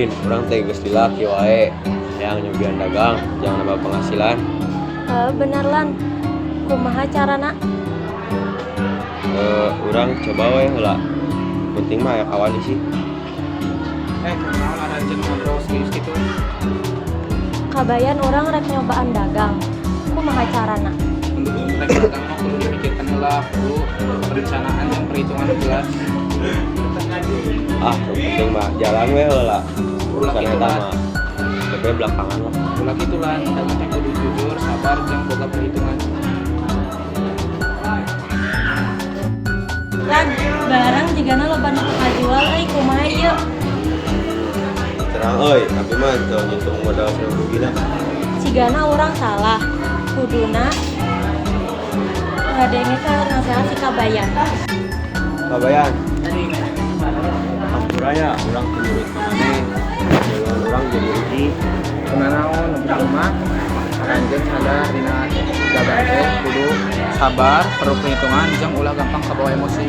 Udin, orang teh geus dilaki wae. Yang nyobian dagang, jangan nambah penghasilan. Bener lan, kumaha carana? Orang coba wae heula. Penting mah ya kawan sih. Kenal ada jeung ngobrol serius gitu. Kabayan orang rek nyobaan dagang. Kumaha carana? Untuk mereka dagang mah perlu dipikirkan heula, perlu perencanaan dan perhitungan jelas. Penting mah jalan we heula. Urusan eta mah bebe belakangan lah. Ulah kitu lan, dagang teh kudu jujur, sabar jeung boga perhitungan. Lan, barang jigana loba nu kajual kumaha ieu? Terang euy, tapi mah teu ngitung modal sareng rugina. Cigana orang salah. Kuduna ngadenge ka nasehat si kabayan. Kabayan. Ampuranya urang menurut maneh. Jalan urang jadi rugi. Kunaon nu mah ranjeun sadar dina dagang teh kudu sabar, perlu perhitungan jeung ulah gampang kabawa emosi.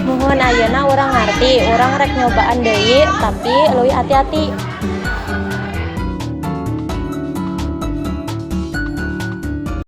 Mohon ayeuna urang ngarti, urang rek nyobaan deui tapi leuwih hati-hati.